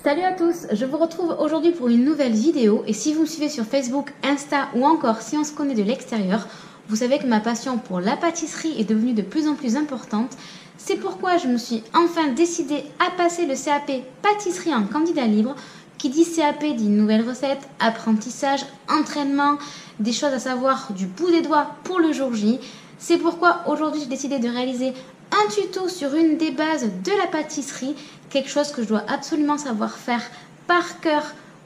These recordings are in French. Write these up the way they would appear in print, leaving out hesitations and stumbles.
Salut à tous, je vous retrouve aujourd'hui pour une nouvelle vidéo et si vous me suivez sur Facebook, Insta ou encore si on se connaît de l'extérieur, vous savez que ma passion pour la pâtisserie est devenue de plus en plus importante. C'est pourquoi je me suis enfin décidée à passer le CAP pâtisserie en candidat libre. Qui dit CAP dit nouvelles recettes, apprentissage, entraînement, des choses à savoir du bout des doigts pour le jour J. C'est pourquoi aujourd'hui j'ai décidé de réaliser un tuto sur une des bases de la pâtisserie, quelque chose que je dois absolument savoir faire par cœur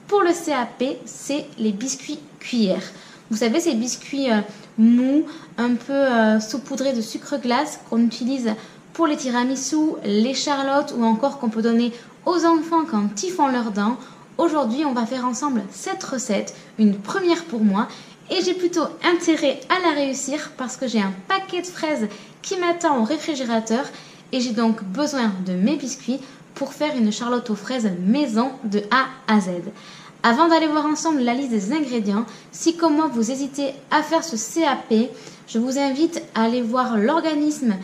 pour le CAP, c'est les biscuits cuillères. Vous savez, ces biscuits mous, un peu saupoudrés de sucre glace qu'on utilise pour les tiramisu, les charlottes ou encore qu'on peut donner aux enfants quand ils font leurs dents. Aujourd'hui, on va faire ensemble cette recette, une première pour moi. Et j'ai plutôt intérêt à la réussir parce que j'ai un paquet de fraises qui m'attend au réfrigérateur et j'ai donc besoin de mes biscuits pour faire une charlotte aux fraises maison de A à Z. Avant d'aller voir ensemble la liste des ingrédients, si comme moi vous hésitez à faire ce CAP, je vous invite à aller voir l'organisme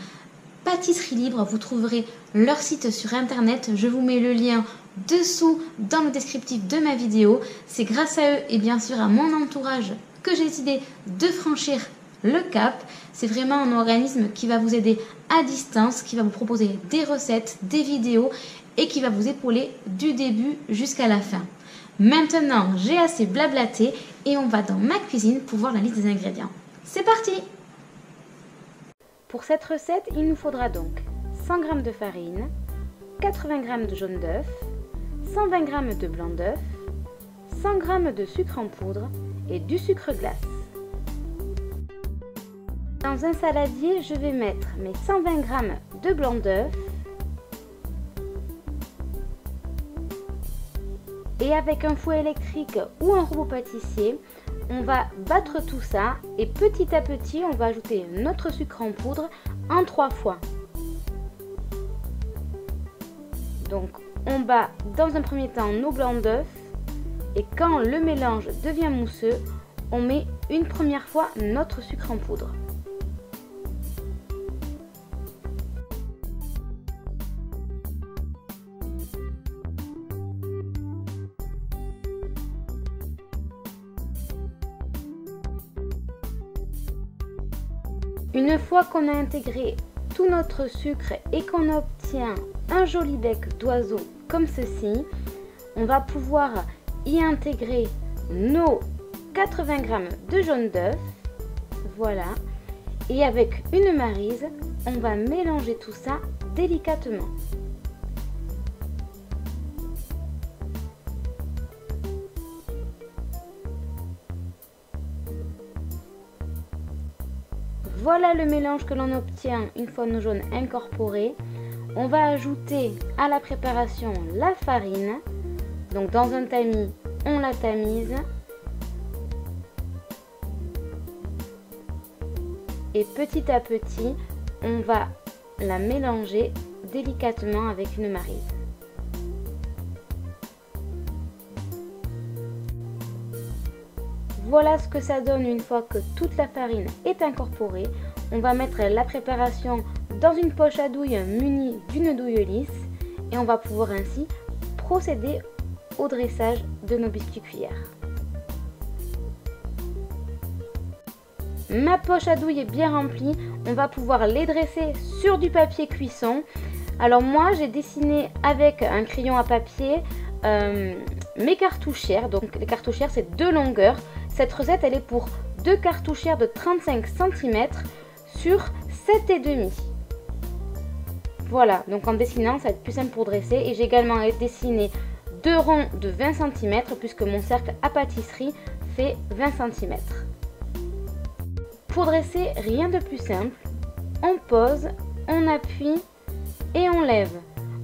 Pâtisserie Libre. Vous trouverez leur site sur internet, je vous mets le lien dessous dans le descriptif de ma vidéo. C'est grâce à eux et bien sûr à mon entourage que j'ai décidé de franchir le cap. C'est vraiment un organisme qui va vous aider à distance, qui va vous proposer des recettes, des vidéos et qui va vous épauler du début jusqu'à la fin. Maintenant, j'ai assez blablaté et on va dans ma cuisine pour voir la liste des ingrédients. C'est parti! Pour cette recette, il nous faudra donc 100 g de farine, 80 g de jaune d'œuf, 120 g de blanc d'œuf, 100 g de sucre en poudre et du sucre glace. Dans un saladier, je vais mettre mes 120 g de blanc d'œuf et avec un fouet électrique ou un robot pâtissier, on va battre tout ça et petit à petit, on va ajouter notre sucre en poudre en 3 fois. Donc, on bat dans un premier temps nos blancs d'œuf et quand le mélange devient mousseux, on met une première fois notre sucre en poudre. Une fois qu'on a intégré tout notre sucre et qu'on obtient un joli bec d'oiseau comme ceci, on va pouvoir y intégrer nos 80 g de jaune d'œuf, voilà, et avec une maryse, on va mélanger tout ça délicatement. Voilà le mélange que l'on obtient une fois nos jaunes incorporés. On va ajouter à la préparation la farine. Donc dans un tamis, on la tamise. Et petit à petit, on va la mélanger délicatement avec une maryse. Voilà ce que ça donne une fois que toute la farine est incorporée. On va mettre la préparation dans une poche à douille munie d'une douille lisse et on va pouvoir ainsi procéder au dressage de nos biscuits cuillères. Ma poche à douille est bien remplie, on va pouvoir les dresser sur du papier cuisson. Alors moi j'ai dessiné avec un crayon à papier mes cartouchières. Donc les cartouchières c'est 2 longueurs. Cette recette elle est pour 2 cartouchières de 35 cm sur 7,5. Voilà, donc en dessinant ça va être plus simple pour dresser. Et j'ai également dessiné 2 ronds de 20 cm puisque mon cercle à pâtisserie fait 20 cm. Pour dresser, rien de plus simple. On pose, on appuie et on lève.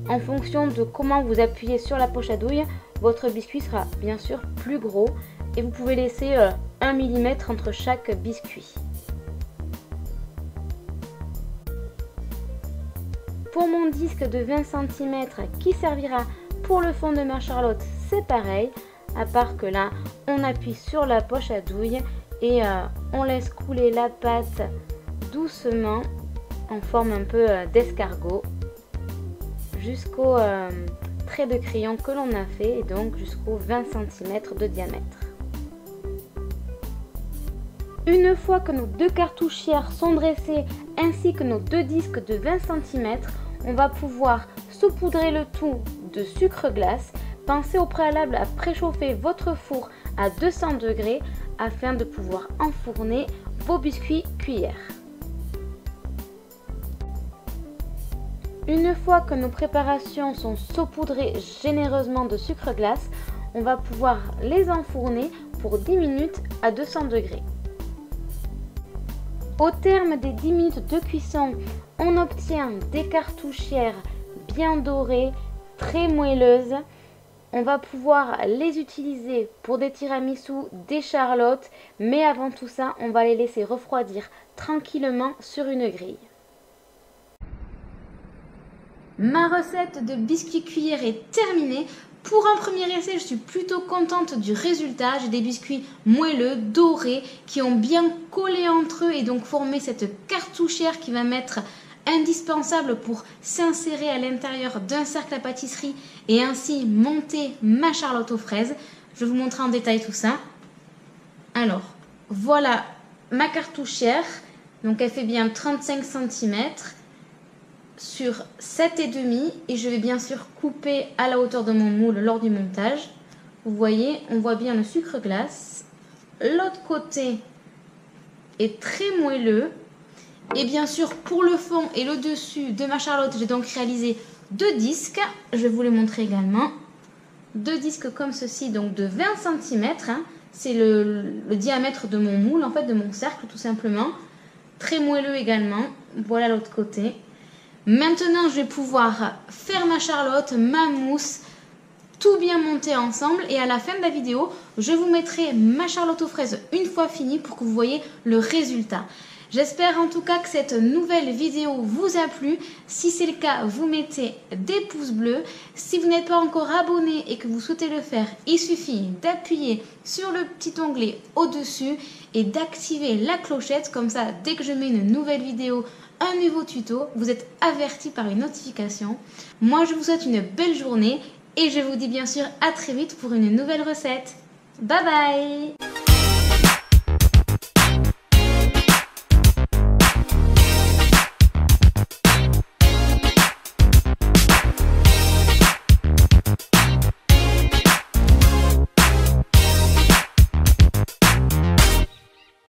En fonction de comment vous appuyez sur la poche à douille, votre biscuit sera bien sûr plus gros et vous pouvez laisser 1 mm entre chaque biscuit. Pour mon disque de 20 cm qui servira pour le fond de ma charlotte, c'est pareil, à part que là, on appuie sur la poche à douille et on laisse couler la pâte doucement en forme un peu d'escargot jusqu'au traits de crayon que l'on a fait et donc jusqu'aux 20 cm de diamètre. Une fois que nos deux cartouchières sont dressées ainsi que nos deux disques de 20 cm, on va pouvoir saupoudrer le tout de sucre glace. Pensez au préalable à préchauffer votre four à 200 degrés afin de pouvoir enfourner vos biscuits cuillères. Une fois que nos préparations sont saupoudrées généreusement de sucre glace, on va pouvoir les enfourner pour 10 minutes à 200 degrés. Au terme des 10 minutes de cuisson, on obtient des cartouchières bien dorées, très moelleuses. On va pouvoir les utiliser pour des tiramisu, des charlottes, mais avant tout ça, on va les laisser refroidir tranquillement sur une grille. Ma recette de biscuits cuillères est terminée. Pour un premier essai, je suis plutôt contente du résultat. J'ai des biscuits moelleux, dorés, qui ont bien collé entre eux et donc formé cette cartouchière qui va m'être indispensable pour s'insérer à l'intérieur d'un cercle à pâtisserie et ainsi monter ma charlotte aux fraises. Je vais vous montrer en détail tout ça. Alors, voilà ma cartouchière. Donc elle fait bien 35 cm sur 7,5 et je vais bien sûr couper à la hauteur de mon moule lors du montage. Vous voyez, on voit bien le sucre glace. L'autre côté est très moelleux. Et bien sûr, pour le fond et le dessus de ma charlotte, j'ai donc réalisé deux disques. Je vais vous les montrer également. Deux disques comme ceci, donc de 20 cm. Hein. C'est le diamètre de mon moule, en fait, de mon cercle, tout simplement. Très moelleux également. Voilà l'autre côté. Maintenant, je vais pouvoir faire ma charlotte, ma mousse, tout bien monter ensemble. Et à la fin de la vidéo, je vous mettrai ma charlotte aux fraises une fois finie pour que vous voyez le résultat. J'espère en tout cas que cette nouvelle vidéo vous a plu. Si c'est le cas, vous mettez des pouces bleus. Si vous n'êtes pas encore abonné et que vous souhaitez le faire, il suffit d'appuyer sur le petit onglet au-dessus et d'activer la clochette. Comme ça, dès que je mets une nouvelle vidéo, un nouveau tuto, vous êtes averti par une notification. Moi, je vous souhaite une belle journée et je vous dis bien sûr à très vite pour une nouvelle recette. Bye bye!